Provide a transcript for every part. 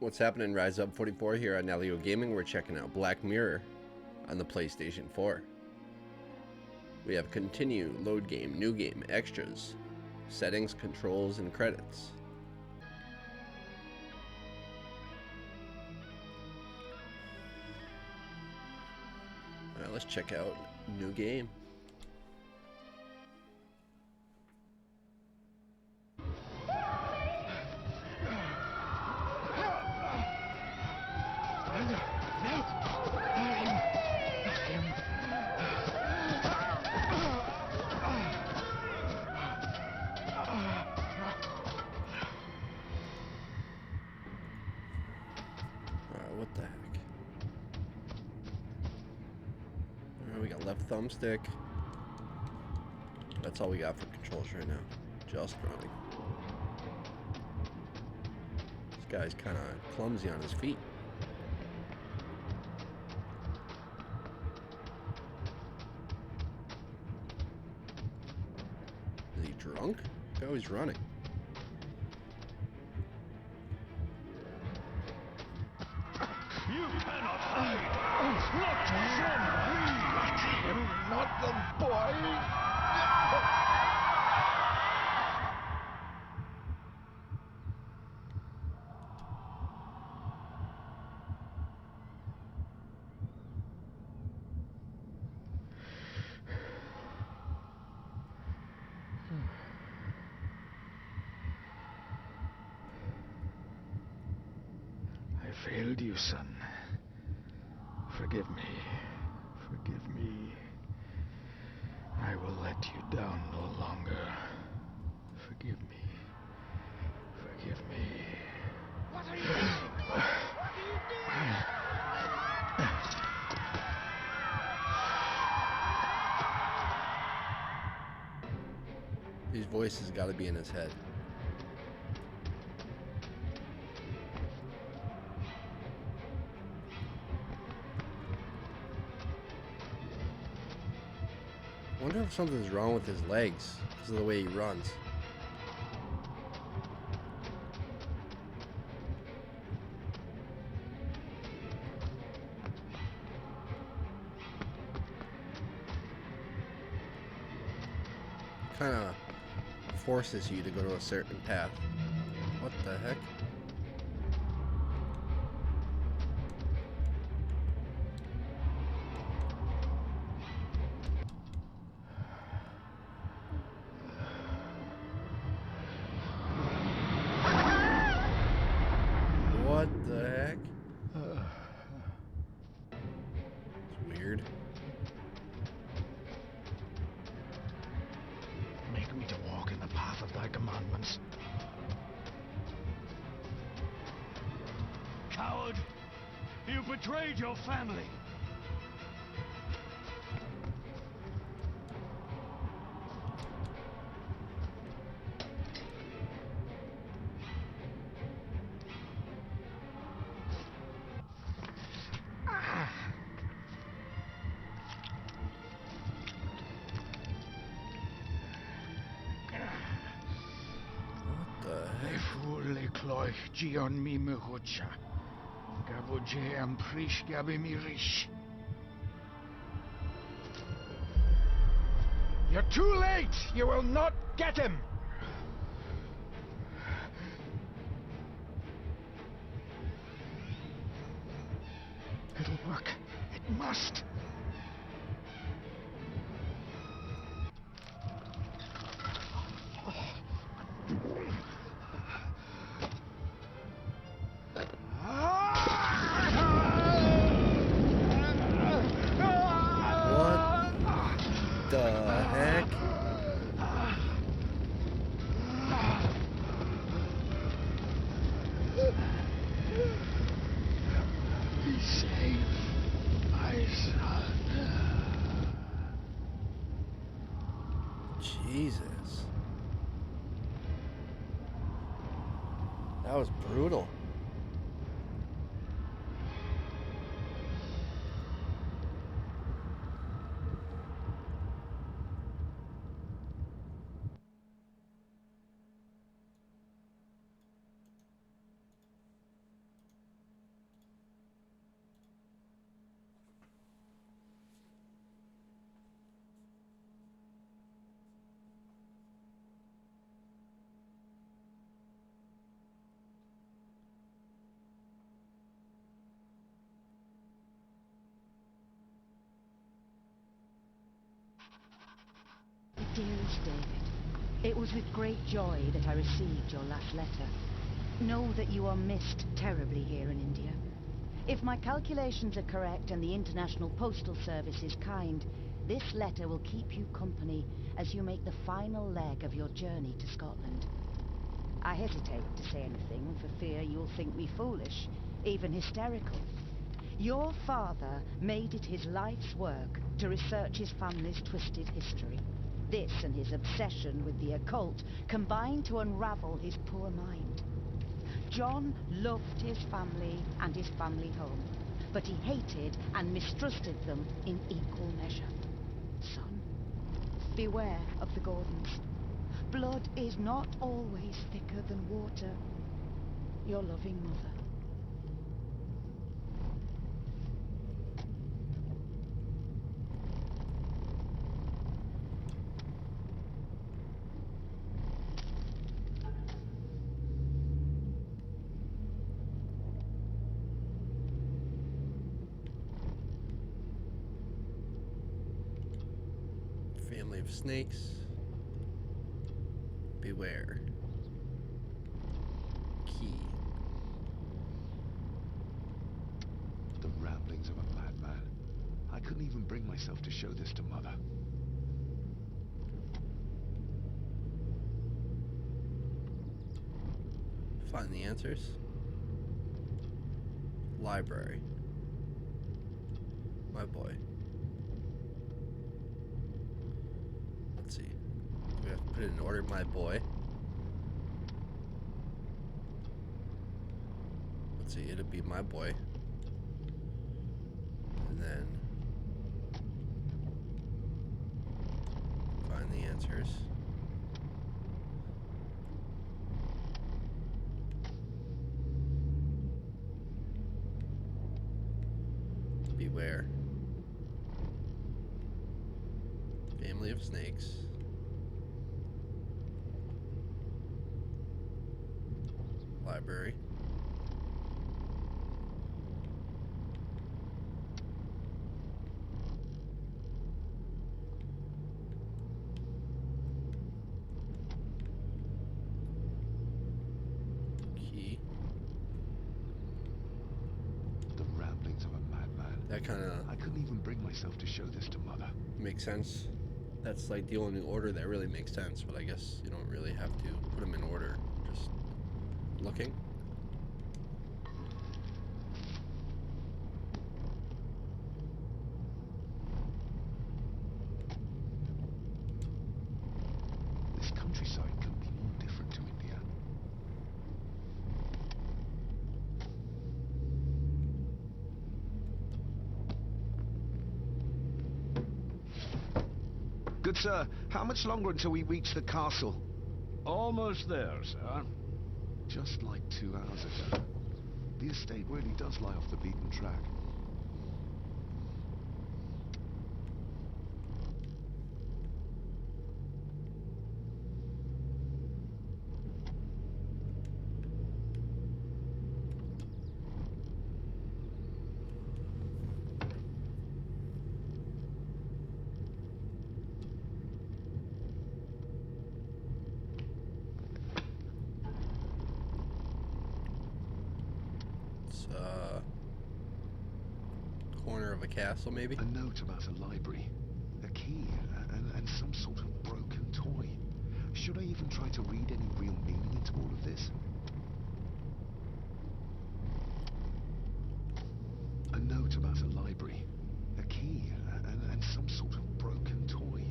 What's happening? Rise Up 44 here on Nalyo Gaming. We're checking out Black Mirror on the PlayStation 4. We have continue, load game, new game, extras, settings, controls, and credits. Alright, let's check out new game. What the heck? Alright, we got left thumbstick. That's all we got for controls right now. Just running. This guy's kind of clumsy on his feet. Is he drunk? Oh, he's running. You cannot hide! Not from me! I am not the boy! I failed you, son. Forgive me. Forgive me. I will let you down no longer. Forgive me. Forgive me. What are you doing? What are you doing? These voices got to be in his head. I wonder if something's wrong with his legs because of the way he runs. Kind of forces you to go to a certain path. What the heck? What the heck? It's weird. Make me to walk in the path of thy commandments. Coward! You betrayed your family! Le cloich gion mi mehucha. Gavoje am prish gabi mi rish. You're too late! You will not get him! It'll work. It must. The heck? Be safe, my son. Jesus. That was brutal. David. It was with great joy that I received your last letter. Know that you are missed terribly here in India. If my calculations are correct and the International Postal Service is kind, this letter will keep you company as you make the final leg of your journey to Scotland. I hesitate to say anything for fear you'll think me foolish, even hysterical. Your father made it his life's work to research his family's twisted history. This and his obsession with the occult combined to unravel his poor mind. John loved his family and his family home, but he hated and mistrusted them in equal measure. Son, beware of the Gordons. Blood is not always thicker than water. Your loving mother. Family of snakes. Beware. Key. The ramblings of a madman. I couldn't even bring myself to show this to Mother. Find the answers. Library. My boy. Let's see. We have to put it in order, my boy. Let's see, it'll be my boy. And then find the answers. Beware. Family of snakes. Library. Key. The ramblings of a madman. That kind of I couldn't even bring myself to show this to Mother. makes sense. That's like the only order that really makes sense, but I guess you don't really have to put them in order. Just looking. This countryside couldn't be more different to India. Good sir, how much longer until we reach the castle? Almost there, sir. Just like 2 hours ago. The estate really does lie off the beaten track. It's corner of a castle, maybe. A note about a library, a key, and some sort of broken toy. Should I even try to read any real meaning into all of this? A note about a library, a key, and some sort of broken toy.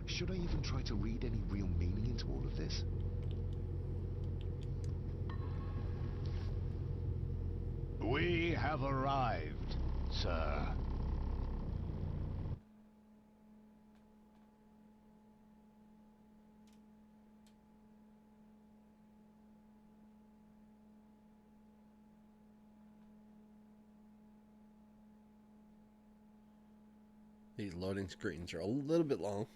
Should I even try to read any real meaning into all of this? We have arrived, sir. These loading screens are a little bit long.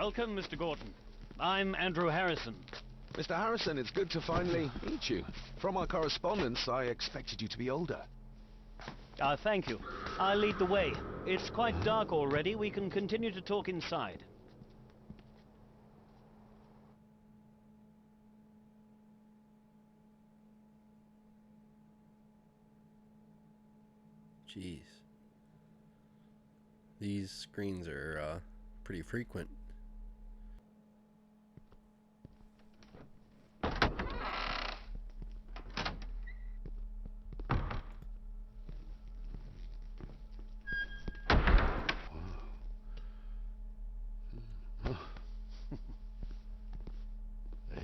Welcome, Mr. Gordon. I'm Andrew Harrison. Mr. Harrison, it's good to finally meet you. From our correspondence, I expected you to be older. Thank you. I'll lead the way. It's quite dark already. We can continue to talk inside. Jeez. These screens are pretty frequent.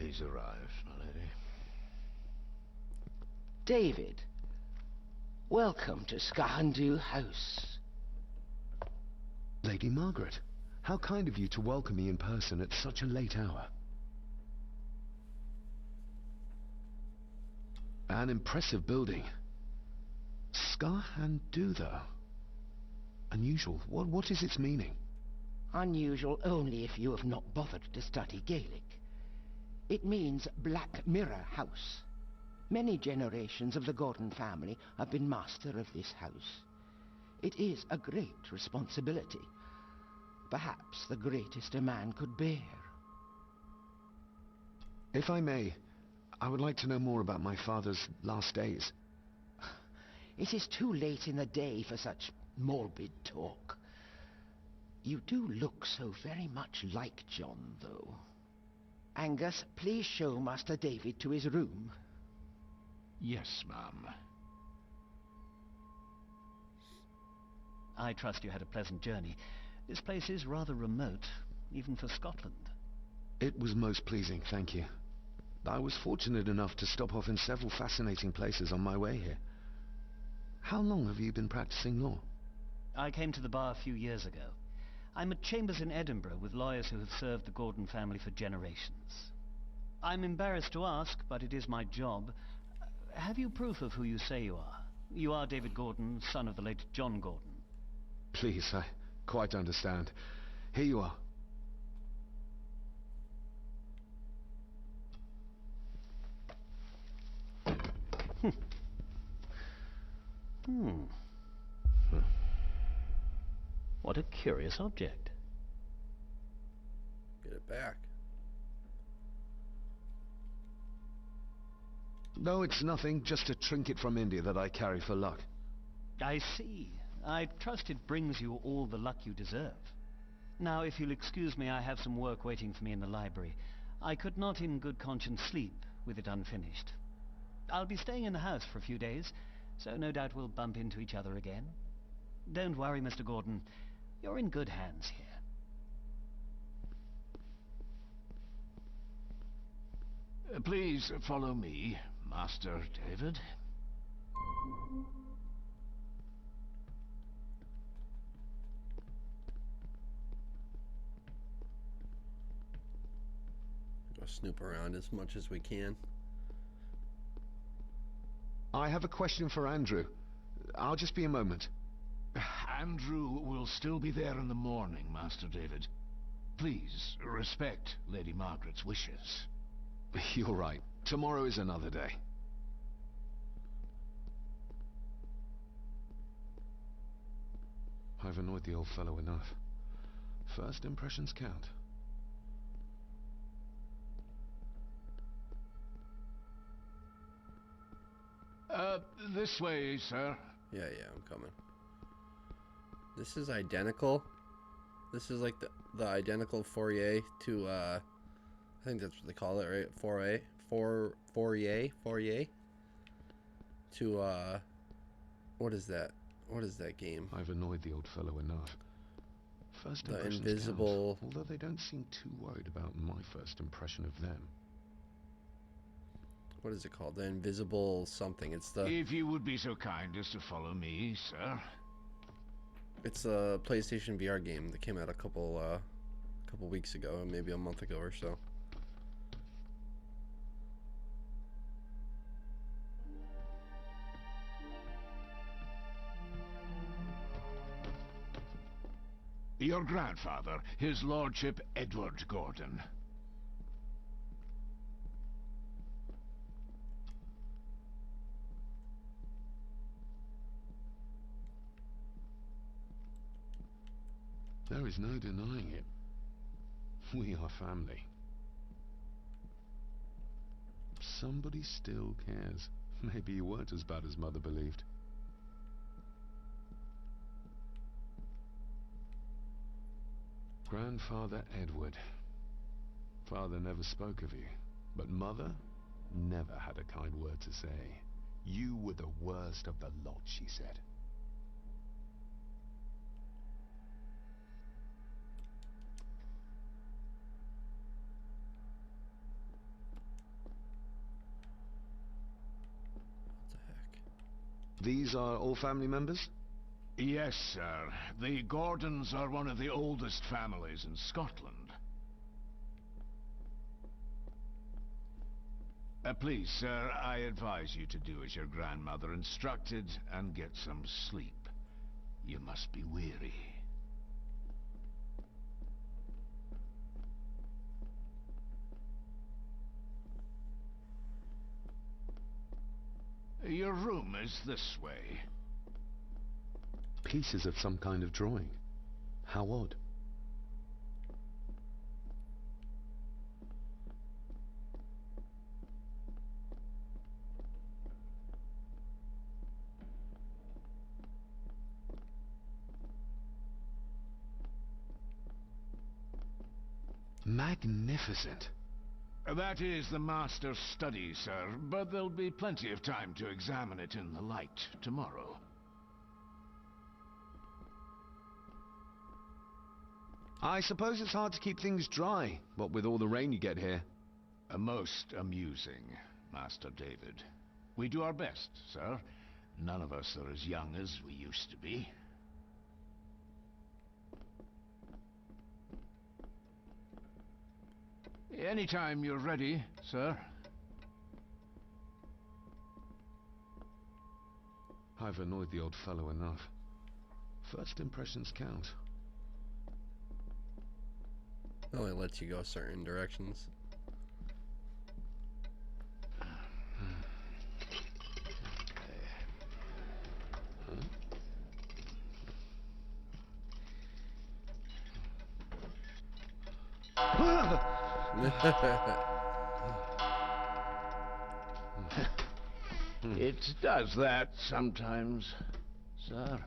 He's arrived, my lady. David, welcome to Skahandu House. Lady Margaret, how kind of you to welcome me in person at such a late hour. An impressive building. Skahandu, though. Unusual. What is its meaning? Unusual only if you have not bothered to study Gaelic. It means Black Mirror House. Many generations of the Gordon family have been master of this house. It is a great responsibility. Perhaps the greatest a man could bear. If I may, I would like to know more about my father's last days. It is too late in the day for such morbid talk. You do look so very much like John, though. Angus, please show Master David to his room. Yes, ma'am. I trust you had a pleasant journey. This place is rather remote, even for Scotland. It was most pleasing, thank you. I was fortunate enough to stop off in several fascinating places on my way here. How long have you been practicing law? I came to the bar a few years ago. I'm at chambers in Edinburgh with lawyers who have served the Gordon family for generations. I'm embarrassed to ask, but it is my job. Have you proof of who you say you are? You are David Gordon, son of the late John Gordon. Please, I quite understand. Here you are. What a curious object. Get it back. No, it's nothing. Just a trinket from India that I carry for luck. I see. I trust it brings you all the luck you deserve. Now, if you'll excuse me, I have some work waiting for me in the library. I could not in good conscience sleep with it unfinished. I'll be staying in the house for a few days, so no doubt we'll bump into each other again. Don't worry, Mr. Gordon. You're in good hands here. Please follow me, Master David. Go snoop around as much as we can. I have a question for Andrew. I'll just be a moment. Andrew will still be there in the morning, Master David. Please, respect Lady Margaret's wishes. You're right. Tomorrow is another day. I've annoyed the old fellow enough. First impressions count. This way, sir. Yeah, I'm coming. This is identical. This is like the identical foyer to I think that's what they call it, right? Foyer to what is that? What is that game? I've annoyed the old fellow enough. First The impressions invisible. count, although they don't seem too worried about my first impression of them. What is it called? The invisible something. It's the. If you would be so kind as to follow me, sir. It's a PlayStation VR game that came out a couple weeks ago, maybe a month ago or so. Your grandfather, his lordship Edward Gordon. There is no denying it. We are family. Somebody still cares. Maybe you weren't as bad as Mother believed. Grandfather Edward. Father never spoke of you, but Mother never had a kind word to say. You were the worst of the lot, she said. What the heck? These are all family members? Yes, sir. The Gordons are one of the oldest families in Scotland. Please, sir, I advise you to do as your grandmother instructed and get some sleep. You must be weary. Your room is this way. Pieces of some kind of drawing. How odd. Magnificent. That is the master's study, sir, but there'll be plenty of time to examine it in the light tomorrow. I suppose it's hard to keep things dry, what with all the rain you get here. Most amusing, Master David. We do our best, sir. None of us are as young as we used to be. Anytime you're ready, sir. I've annoyed the old fellow enough. First impressions count. It only lets you go certain directions. It does that sometimes, sir.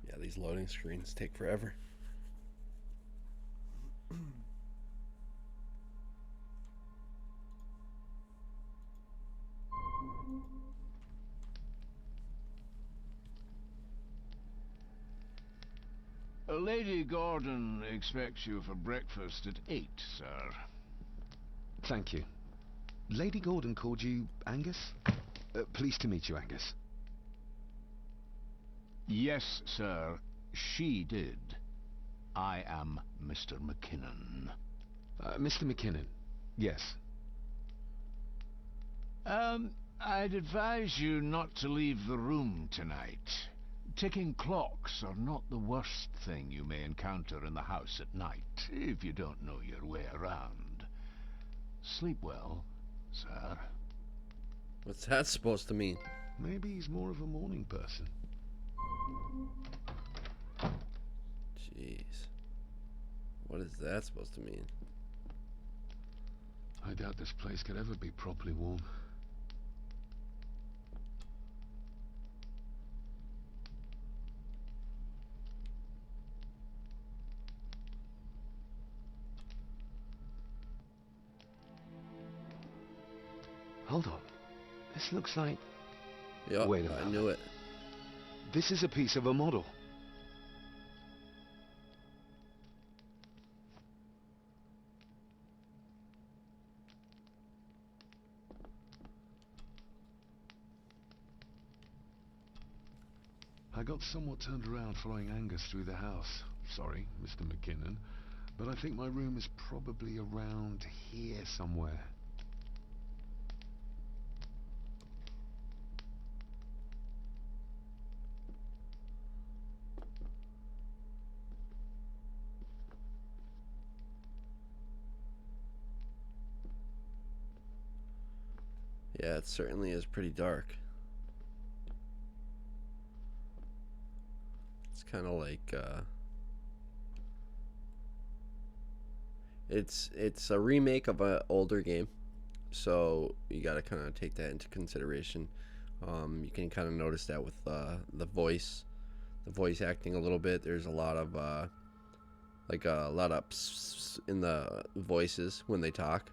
Yeah, these loading screens take forever. Lady Gordon expects you for breakfast at 8, sir. Thank you. Lady Gordon called you Angus? Pleased to meet you, Angus. Yes, sir, she did. I am Mr. McKinnon. Mr. McKinnon. Yes. I'd advise you not to leave the room tonight. Ticking clocks are not the worst thing you may encounter in the house at night, if you don't know your way around. Sleep well, sir. What's that supposed to mean? Maybe he's more of a morning person. Jeez. What is that supposed to mean? I doubt this place could ever be properly warm. Hold on. This looks like... Yup, Wait a I moment. knew it. This is a piece of a model. I got somewhat turned around following Angus through the house. sorry, Mr. McKinnon, but I think my room is probably around here somewhere. Yeah, it certainly is pretty dark. It's kind of like it's a remake of an older game, so you got to kind of take that into consideration. You can kind of notice that with the voice acting a little bit. There's a lot of like a lot of pss in the voices when they talk,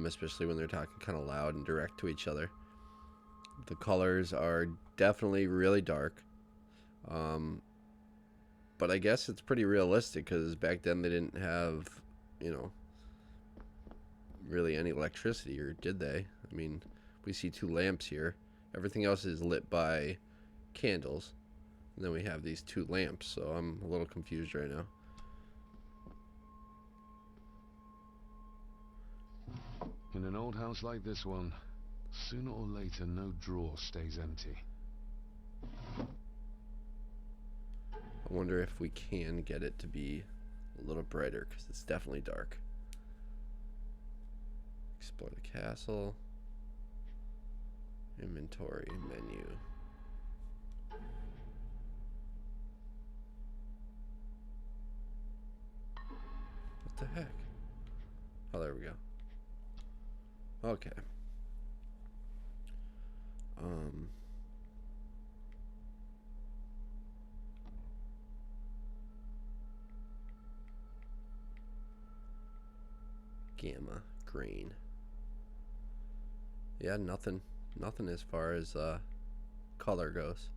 especially when they're talking kind of loud and direct to each other. The colors are definitely really dark. But I guess it's pretty realistic because back then they didn't have, you know, really any electricity, or did they? I mean, we see 2 lamps here. Everything else is lit by candles. And then we have these 2 lamps, so I'm a little confused right now. In an old house like this one, sooner or later no drawer stays empty. I wonder if we can get it to be a little brighter, because it's definitely dark. Explore the castle. Inventory, menu. What the heck? Oh, there we go. Okay. Gamma, green. Yeah, nothing as far as color goes.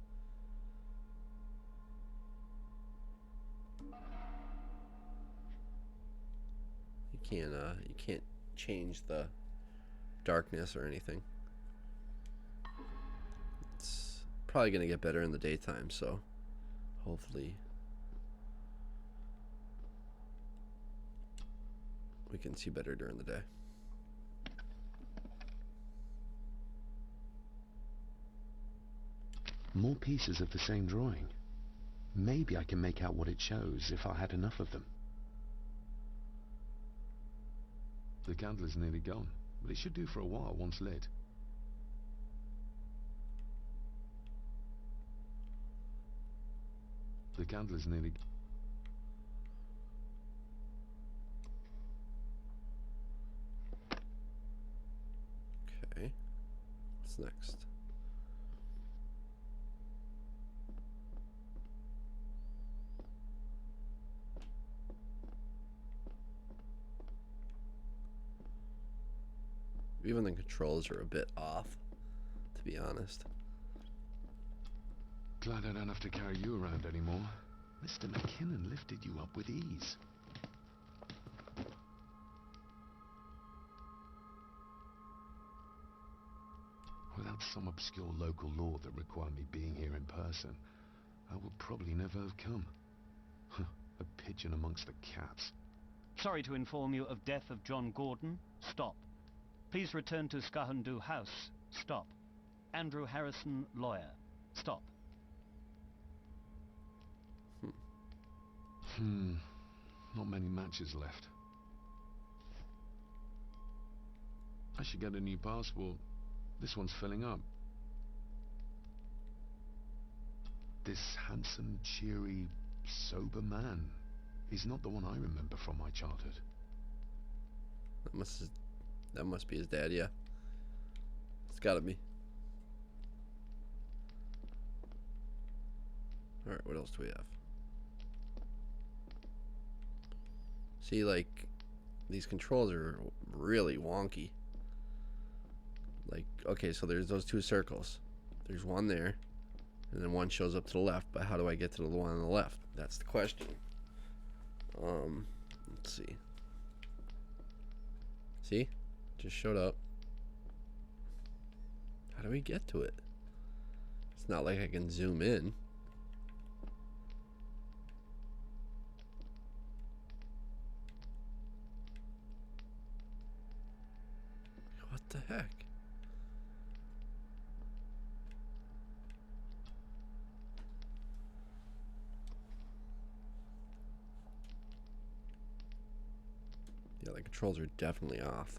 You can't change the darkness or anything. It's probably gonna get better in the daytime, so hopefully we can see better during the day. More pieces of the same drawing. Maybe I can make out what it shows if I had enough of them. The candle is nearly gone, but it should do for a while once lit. The candle is nearly... Okay. What's next? Even the controls are a bit off, to be honest. Glad I don't have to carry you around anymore. Mr. McKinnon lifted you up with ease. Without some obscure local law that required me being here in person, I would probably never have come. A pigeon amongst the cats. Sorry to inform you of death of John Gordon. Stop. Please return to Skahandu House. Stop. Andrew Harrison, lawyer. Stop. Not many matches left. I should get a new passport. This one's filling up. This handsome, cheery, sober man is not the one I remember from my childhood. That must be his dad, yeah. It's gotta be. Alright, what else do we have? See, like, these controls are really wonky. Like, okay, so there's those 2 circles. There's one there, and then one shows up to the left, but how do I get to the one on the left? That's the question. Let's see. See? Just showed up. How do we get to it? It's not like I can zoom in. the heck? Yeah, the controls are definitely off.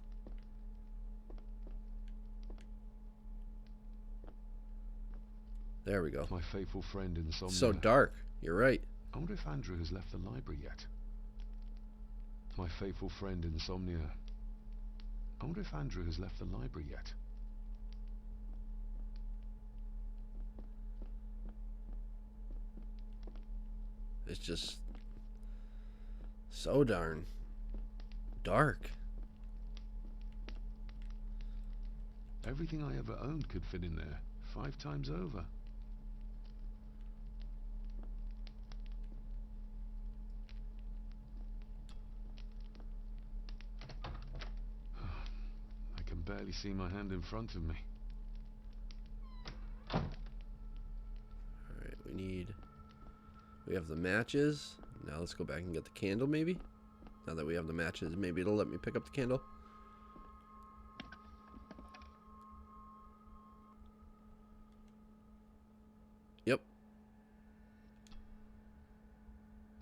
There we go. My faithful friend Insomnia. So dark. You're right. I wonder if Andrew has left the library yet. My faithful friend Insomnia. I wonder if Andrew has left the library yet. It's just so darn dark. Everything I ever owned could fit in there 5 times over. I can barely see my hand in front of me. Alright, we have the matches. Now let's go back and get the candle, maybe? Now that we have the matches, maybe it'll let me pick up the candle. Yep.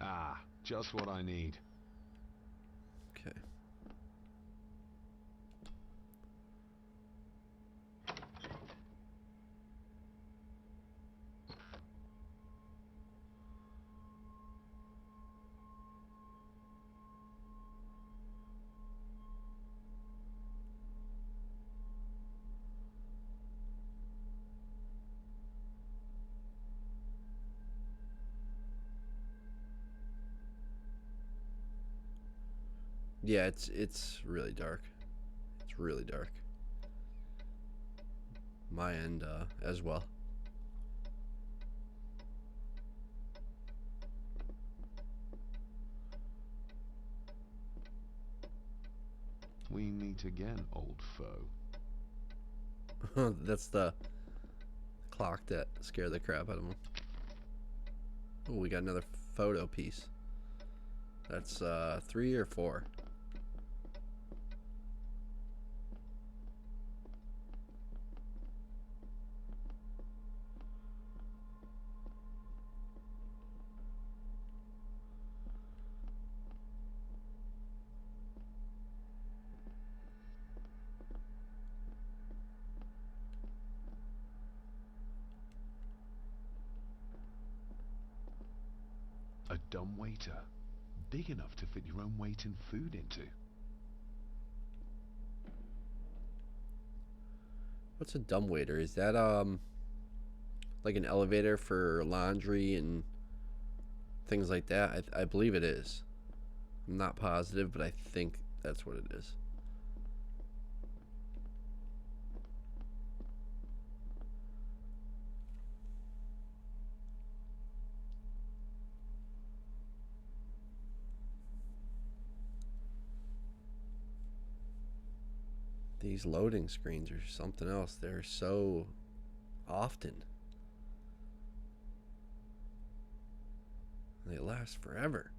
Ah, just what I need. Okay. Yeah, it's really dark. It's really dark. My end as well. We meet again, old foe. That's the clock that scared the crap out of him. Oh, we got another photo piece. That's 3 or 4. A dumbwaiter. Big enough to fit your own weight and food into. What's a dumbwaiter? Is that like an elevator for laundry and things like that? I believe it is. I'm not positive, but I think that's what it is. These loading screens are something else. They're so often. They last forever.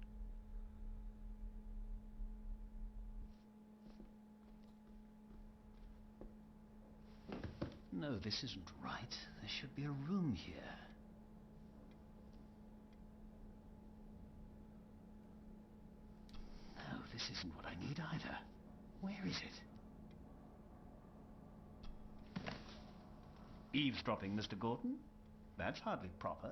No, this isn't right. There should be a room here. No, this isn't what I need either. Where is it? Eavesdropping, Mr. Gordon? That's hardly proper.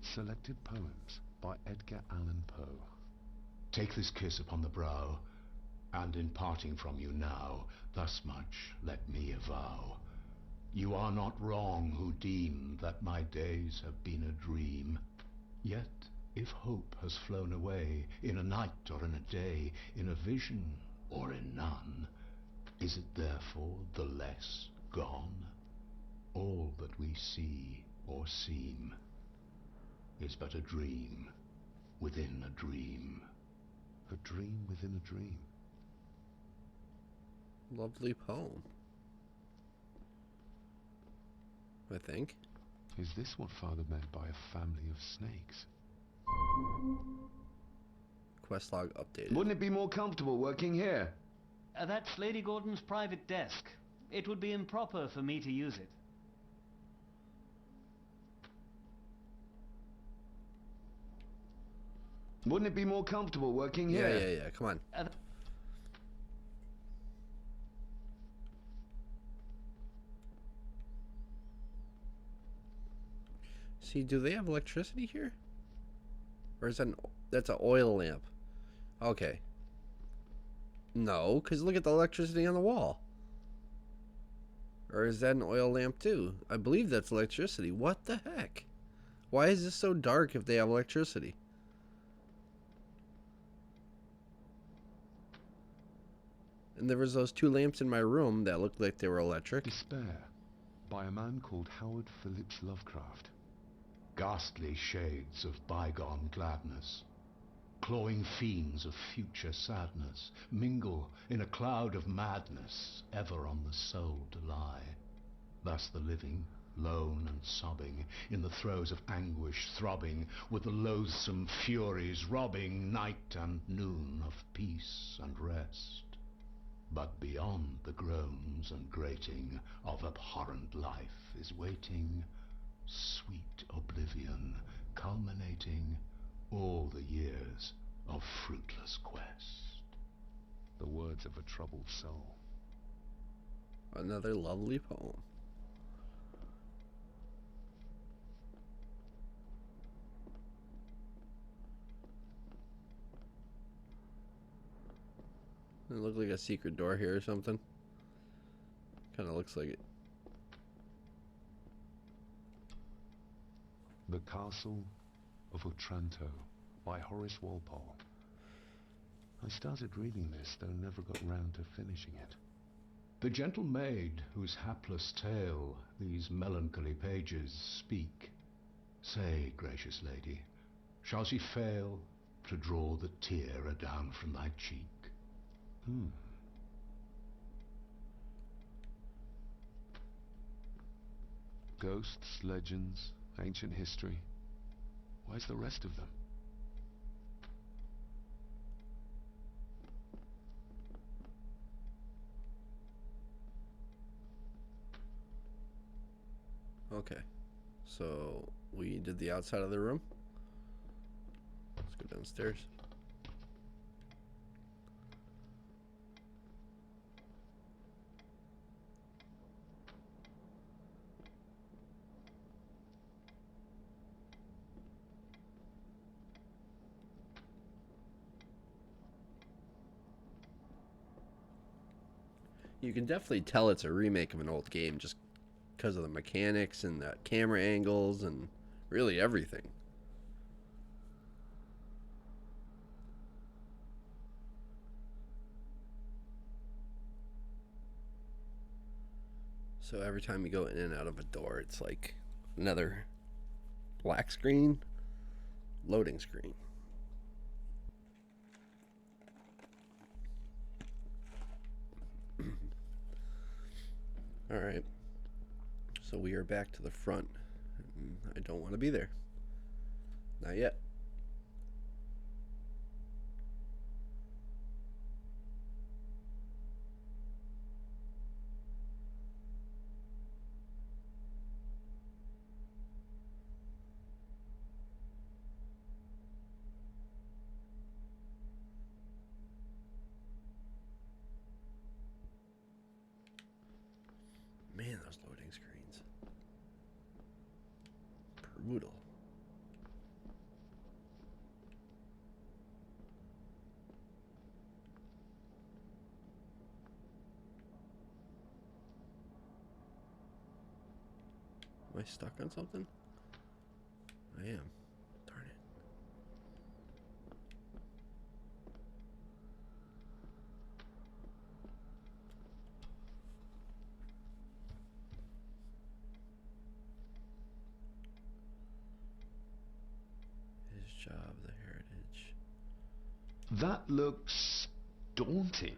Selected Poems by Edgar Allan Poe. Take this kiss upon the brow, and in parting from you now, thus much let me avow. You are not wrong who deem that my days have been a dream. Yet, if hope has flown away, in a night or in a day, in a vision or in none, is it therefore the less gone? All that we see or seem is but a dream within a dream. A dream within a dream. Lovely poem. I think. Is this what Father meant by a family of snakes? Quest log updated. Wouldn't it be more comfortable working here? That's Lady Gordon's private desk. It would be improper for me to use it. Wouldn't it be more comfortable working Yeah, here? yeah. Come on. See, do they have electricity here? Or is that that's an oil lamp? Okay. No, because look at the electricity on the wall. Or is that an oil lamp too? I believe that's electricity. What the heck? Why is this so dark if they have electricity? And there was those two lamps in my room that looked like they were electric. Despair, by a man called Howard Phillips Lovecraft. Ghastly shades of bygone gladness, clawing fiends of future sadness, mingle in a cloud of madness, ever on the soul to lie. Thus the living, lone and sobbing, in the throes of anguish throbbing, with the loathsome furies robbing night and noon of peace and rest. But beyond the groans and grating of abhorrent life is waiting sweet oblivion, culminating all the years of fruitless quest. The words of a troubled soul. Another lovely poem. It looked like a secret door here or something. Kind of looks like it. The Castle of Otranto by Horace Walpole. I started reading this, though never got round to finishing it. The gentle maid whose hapless tale these melancholy pages speak, say, gracious lady, shall she fail to draw the tear adown from thy cheek? Ghosts, legends, ancient history. Where's the rest of them? Okay. So we did the outside of the room. Let's go downstairs. You can definitely tell it's a remake of an old game just because of the mechanics and the camera angles and really everything. So every time you go in and out of a door, it's like another black screen, loading screen. All right, so we are back to the front. I don't want to be there. Not yet. Man, those loading screens. Brutal. Am I stuck on something? I am. Darn it. His job, the heritage. That looks daunting.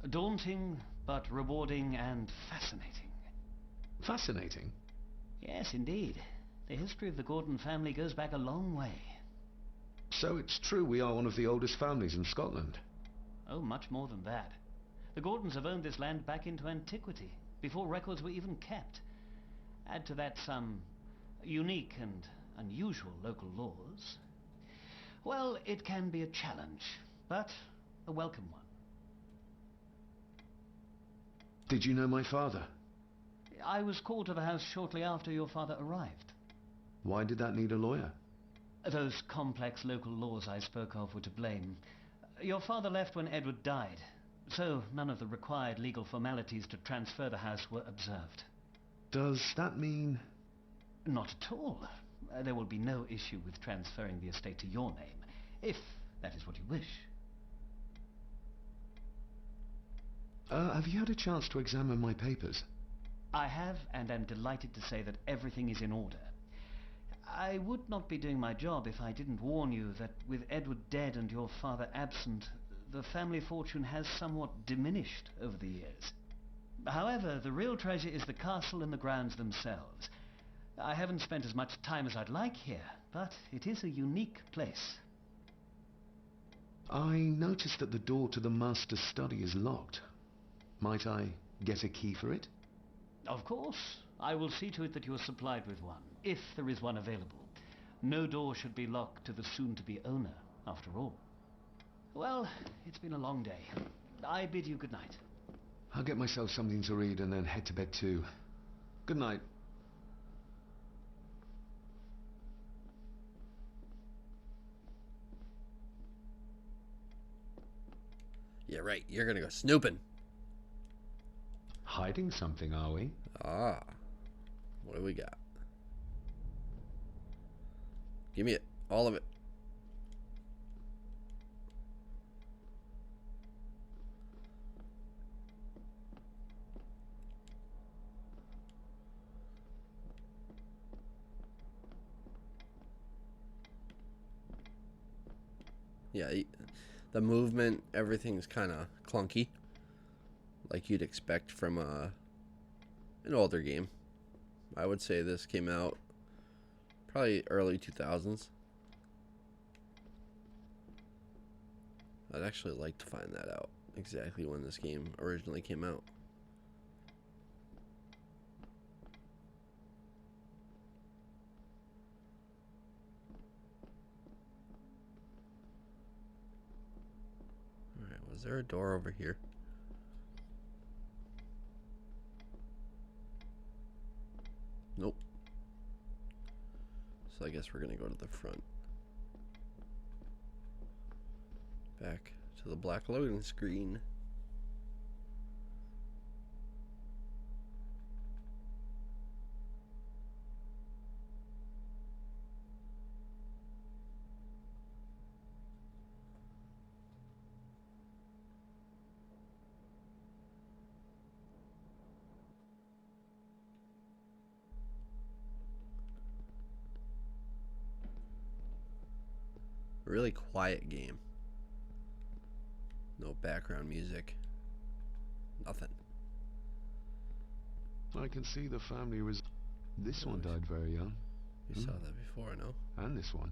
Daunting, but rewarding and fascinating. Fascinating? Yes, indeed. The history of the Gordon family goes back a long way. So it's true we are one of the oldest families in Scotland. Oh, much more than that. The Gordons have owned this land back into antiquity, before records were even kept. Add to that some unique and unusual local laws. Well, it can be a challenge, but a welcome one. Did you know my father? I was called to the house shortly after your father arrived. Why did that need a lawyer? Those complex local laws I spoke of were to blame. Your father left when Edward died, so none of the required legal formalities to transfer the house were observed. Does that mean... Not at all. There will be no issue with transferring the estate to your name, if that is what you wish. Have you had a chance to examine my papers? I have, and am delighted to say that everything is in order. I would not be doing my job if I didn't warn you that with Edward dead and your father absent, the family fortune has somewhat diminished over the years. However, the real treasure is the castle and the grounds themselves. I haven't spent as much time as I'd like here, but it is a unique place. I noticed that the door to the master's study is locked. Might I get a key for it? Of course. I will see to it that you are supplied with one, if there is one available. No door should be locked to the soon-to-be owner, after all. Well, it's been a long day. I bid you good night. I'll get myself something to read and then head to bed too. Good night. Yeah, right. You're gonna go snooping. Hiding something, are we? Ah. What do we got? Give me it. All of it. Yeah, the movement, everything's kind of clunky, like you'd expect from an older game. I would say this came out probably early 2000s. I'd actually like to find that out, exactly when this game originally came out. Alright, was there a door over here? Nope. So I guess we're gonna go to the front. Back to the black loading screen. Really quiet game. No background music. Nothing. I can see the family was... This one died very young. You saw that before, no? And this one.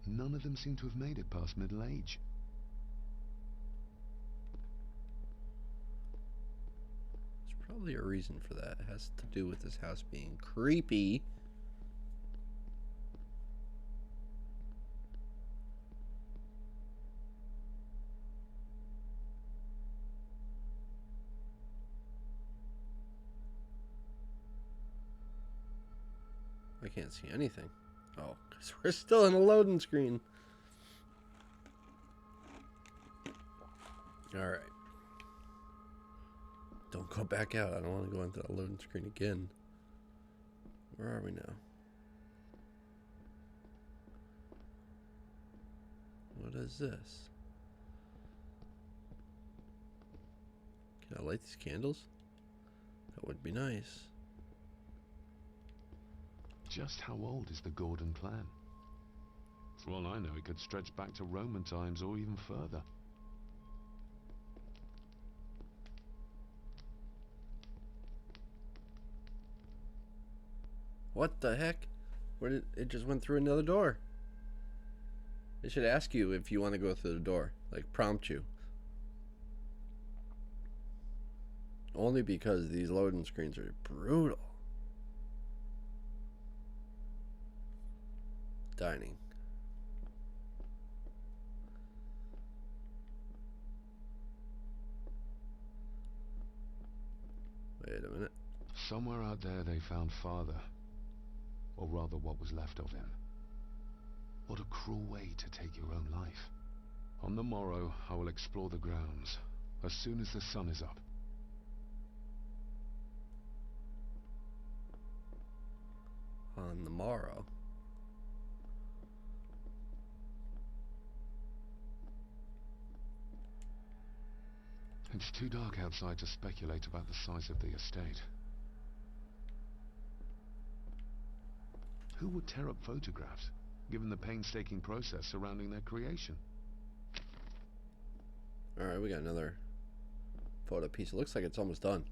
None of them seem to have made it past middle age. There's probably a reason for that. It has to do with this house being creepy. I can't see anything. Oh, because we're still in a loading screen. Alright. Don't go back out. I don't want to go into the loading screen again. Where are we now? What is this? Can I light these candles? That would be nice. Just how old is the Gordon clan? For all I know, it could stretch back to Roman times or even further. What the heck? Where did it just went through another door? It should ask you if you want to go through the door, like prompt you. Only because these loading screens are brutal. Dining. Wait a minute. Somewhere out there they found Father. Or rather what was left of him. What a cruel way to take your own life. On the morrow, I will explore the grounds, as soon as the sun is up. On the morrow. It's too dark outside to speculate about the size of the estate. Who would tear up photographs, given the painstaking process surrounding their creation? Alright, we got another photo piece. It looks like it's almost done.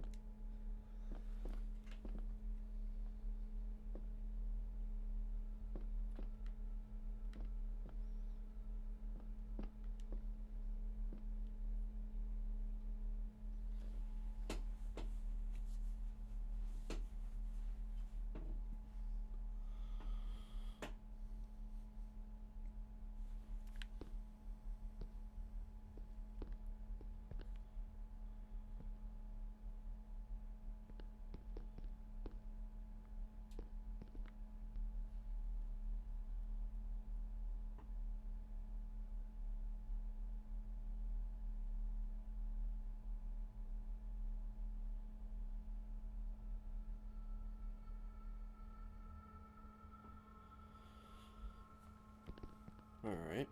Alright.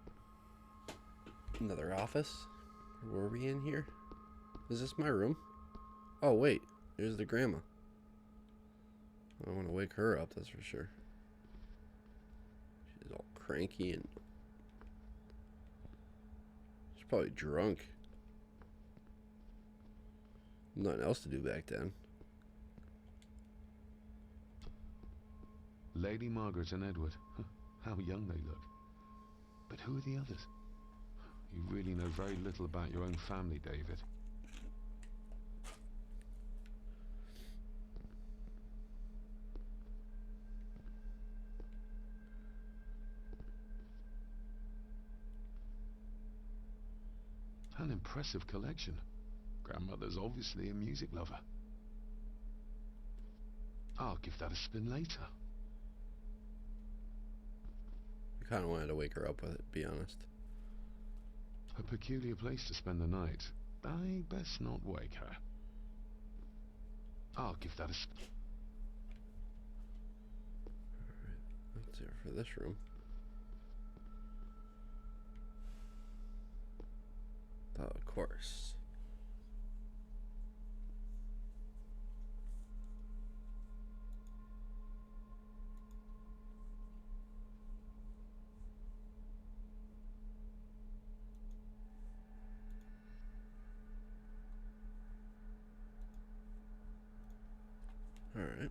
Another office. Were we in here? Is this my room? Oh, wait. There's the grandma. I want to wake her up, that's for sure. She's all cranky and... she's probably drunk. Nothing else to do back then. Lady Margaret and Edward. How young they look. But who are the others? You really know very little about your own family, David. An impressive collection. Grandmother's obviously a music lover. I'll give that a spin later. I kind of wanted to wake her up with it, to be honest. A peculiar place to spend the night. I best not wake her. I'll give that a spin. Alright, that's it for this room. Oh, of course. All right.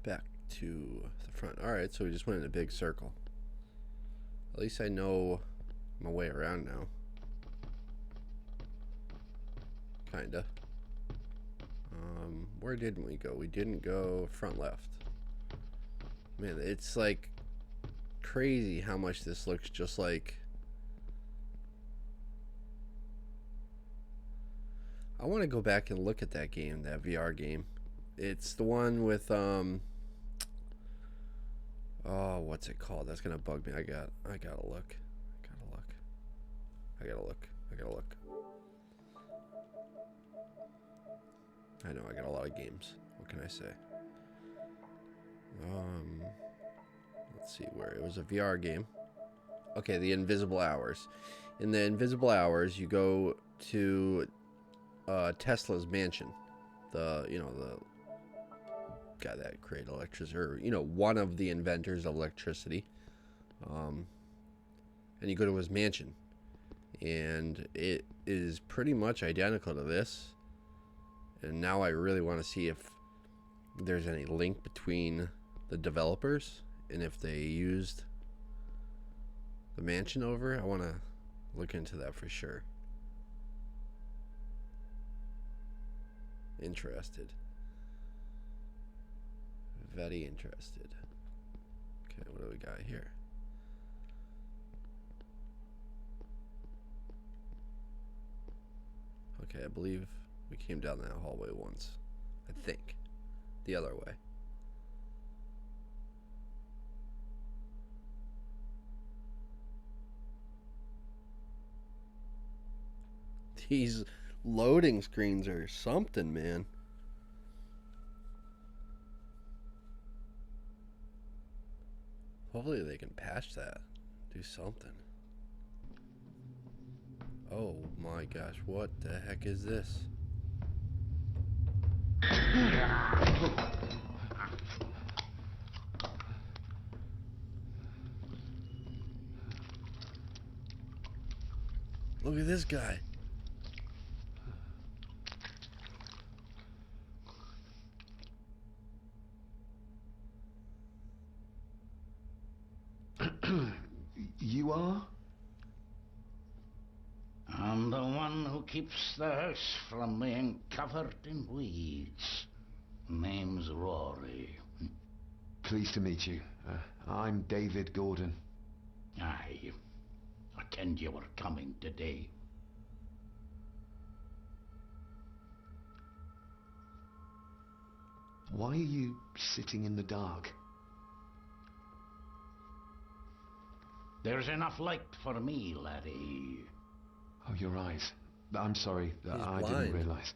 Back to the front. All right, so we just went in a big circle. At least I know my way around now. Kinda. Where didn't we go? We didn't go front left. Man, it's like crazy how much this looks just like... I want to go back and look at that game, that VR game. It's the one with oh, what's it called? That's gonna bug me. I gotta look. I gotta look. I know I got a lot of games. What can I say? Let's see where it was a VR game. Okay, the Invisible Hours. In the Invisible Hours, you go to Tesla's mansion. The guy that created electricity, or one of the inventors of electricity. And you go to his mansion, and it is pretty much identical to this. And now I really want to see if there's any link between the developers and if they used the mansion over. I want to look into that for sure. Interested. Very interested. Okay, what do we got here? Okay, I believe we came down that hallway once. I think. The other way. These loading screens are something, man. Hopefully they can patch that. Do something. Oh my gosh, what the heck is this? Look at this guy. You are? I'm the one who keeps the house from being covered in weeds. Name's Rory. Pleased to meet you. I'm David Gordon. Aye. I kenned you were coming today. Why are you sitting in the dark? There's enough light for me, laddie. Oh, your eyes. I'm sorry. I blind. didn't realize.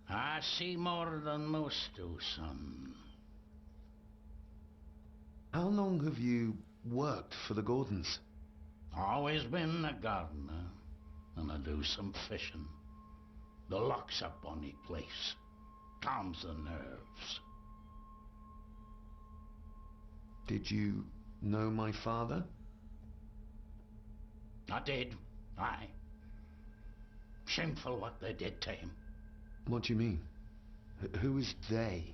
I see more than most do, son. How long have you worked for the Gordons? Always been a gardener, and I do some fishing. The luck's a bonny place. Calms the nerves. Did you know my father? I did, aye. Shameful what they did to him. What do you mean? Who is they?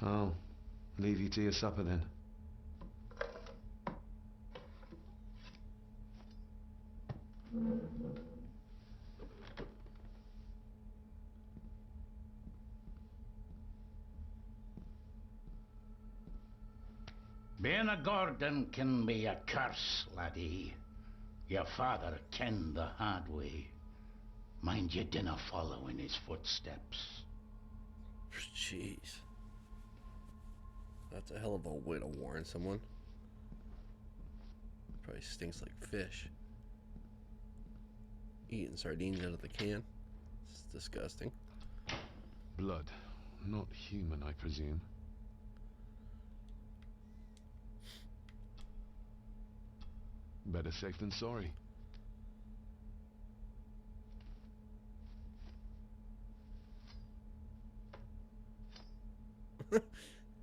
I'll leave you to your supper then. Being a Gordon can be a curse, laddie. Your father kenned the hard way. Mind you dinna follow in his footsteps. Jeez. That's a hell of a way to warn someone. Probably stinks like fish. Eating sardines out of the can. It's disgusting. Blood. Not human, I presume. Better safe than sorry.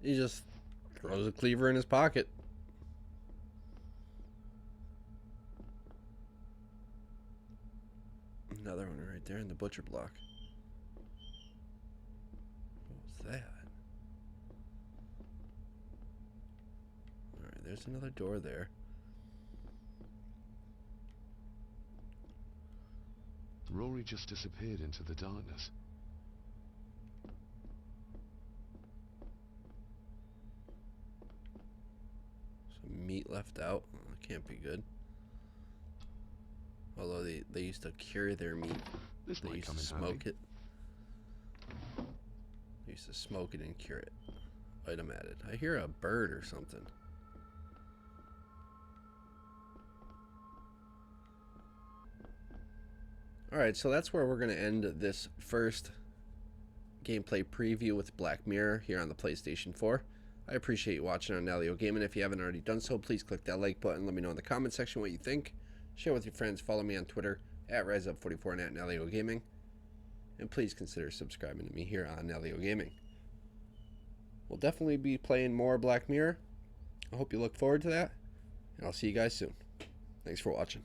He just throws a cleaver in his pocket. Another one right there in the butcher block. What was that? Alright, there's another door there. Rory just disappeared into the darkness. Some meat left out. Oh, that can't be good. Although they used to cure their meat. This They might used come to in smoke handy. it. They used to smoke it and cure it. Item added. I hear a bird or something. Alright, so that's where we're going to end this first gameplay preview with Black Mirror here on the PlayStation 4. I appreciate you watching on Nalyo Gaming. If you haven't already done so, please click that like button. Let me know in the comment section what you think. Share with your friends. Follow me on Twitter at RiseUp44 and at Nalyo Gaming. And please consider subscribing to me here on Nalyo Gaming. We'll definitely be playing more Black Mirror. I hope you look forward to that. And I'll see you guys soon. Thanks for watching.